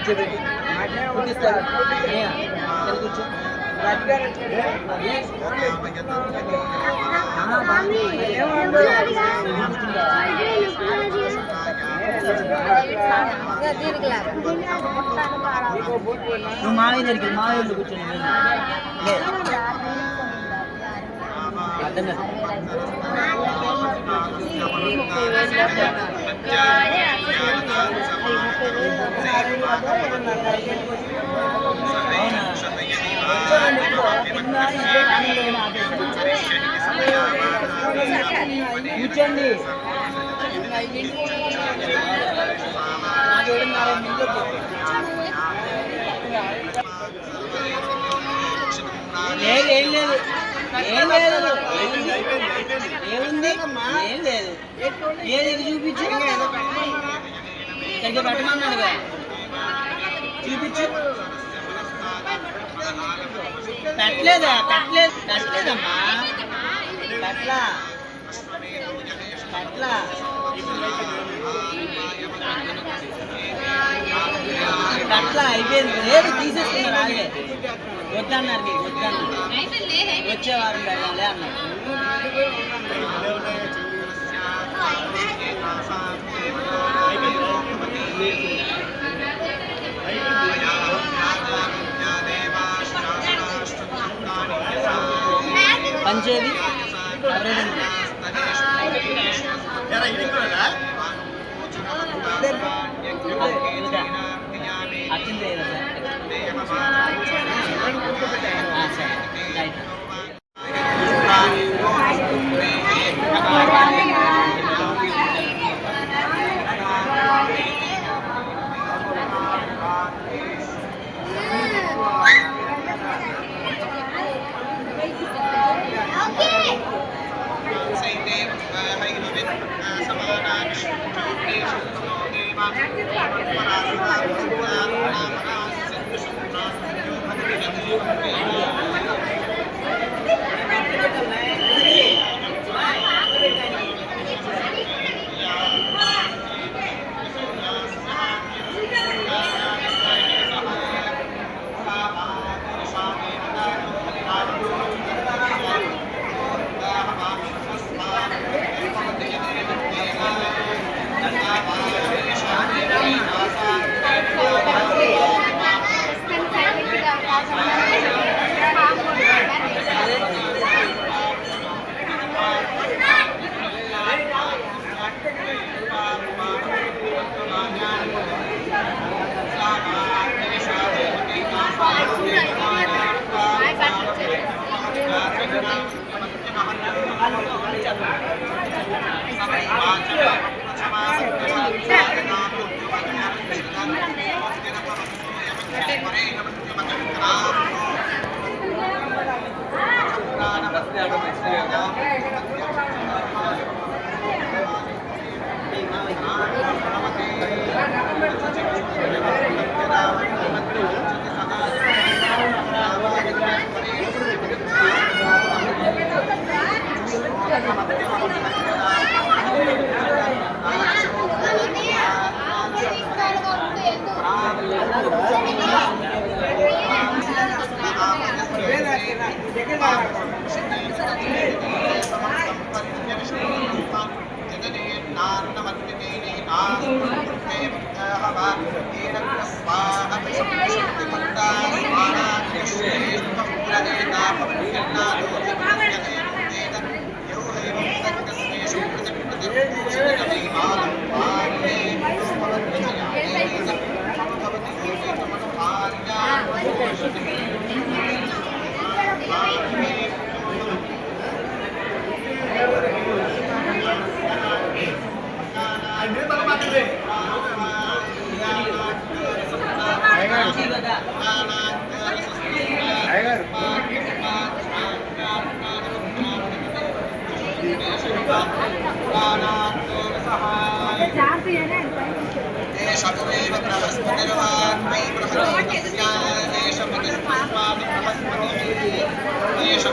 కూర్చోబెట్టి కూర్చిస్తాడు కూర్చో నువ్వు మావయ్య దగ్గరికి మావయ్య కూర్చోండి అర్థం కూర్చోండి ఏం లేదు ఏం లేదు ఏముంది ఏం లేదు ఏది చూపించు దగ్గర పెట్టమన్నాడుగా చూపించు పెట్టలేదమ్మా పెట్టలా అయిపోయింది లేదు తీసేస్తున్నారు అలాగే వద్దన్నారు నీకు వద్దన్నారు వచ్చే వారం వెళ్ళాలి అన్నారు పంచేది అచ్చింది సరే రైట్ Yes,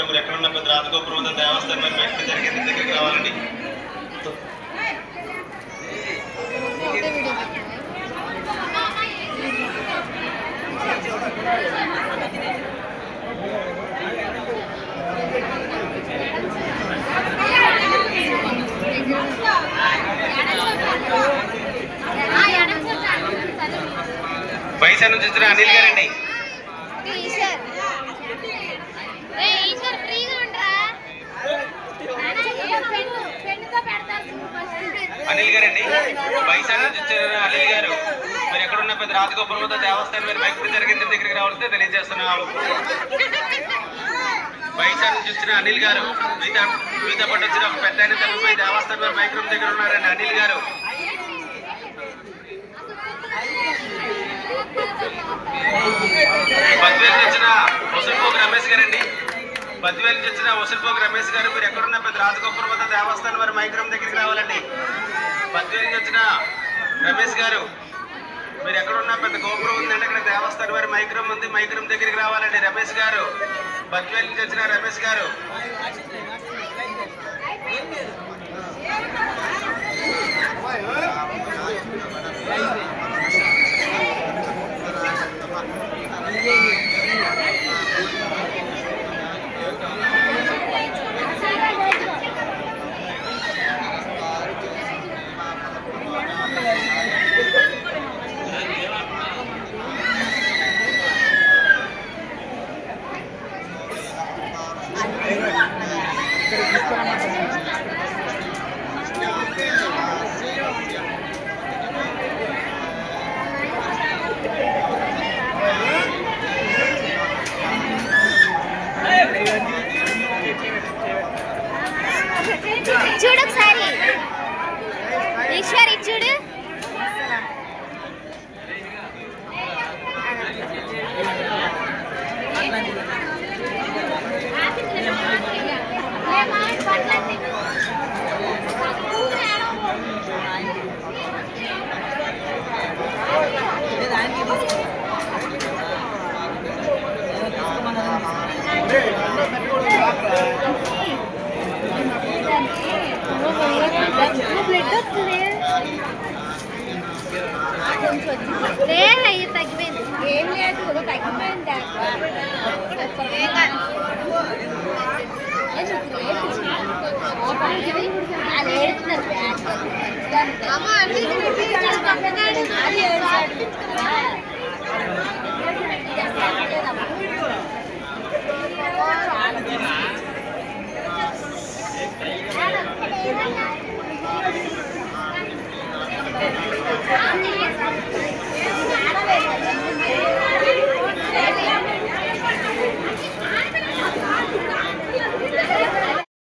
గారు మీరు ఎక్కడ ఉన్న పెద్ద రాజగోపురం దేవస్థానం మరి బయటకు జరిగింది దగ్గరికి రావాలండి. పైసా నుంచి వచ్చిన అనిల్ గారండి. అనిల్ గారండి పైసా నుంచి వచ్చిన అనిల్ గారు మీరు ఎక్కడున్న పెద్ద రాజగోపురం దేవస్థానం మీరు బయట జరిగింది దగ్గరికి రావాల్సిందే తెలియజేస్తున్నాము. పైసా నుంచి వచ్చిన అనిల్ గారు మీతో పాటు వచ్చిన ఒక పెద్ద ఆయన తరఫుపై దేవస్థానం మైక్రోమ్ దగ్గర ఉన్నారండి అనిల్ గారు. బద్వేలు వచ్చిన వసల్పోగు రమేష్ గారండి. బద్వేలు వచ్చిన వసల్పోగు రమేష్ గారు మీరు ఎక్కడున్న పెద్ద రాజగోపురం వద్ద దేవస్థానం వారి మైక్రోమ్ దగ్గరికి రావాలండి. బద్వేలు వచ్చిన రమేష్ గారు మీరు ఎక్కడున్న పెద్ద గోపురం ఉందండి అక్కడ దేవస్థానం వారి మైక్రోమ్ ఉంది మైక్రోమ్ దగ్గరికి రావాలండి. రమేష్ గారు బద్వేలు నుంచి వచ్చిన రమేష్ గారు. చూడు ఒకసారి ఈశ్వరి చూడు. లేదు తగ్గిపోయింది ఏం లేదు తగ్గిపోయింది. అది ఏడుతున్నారు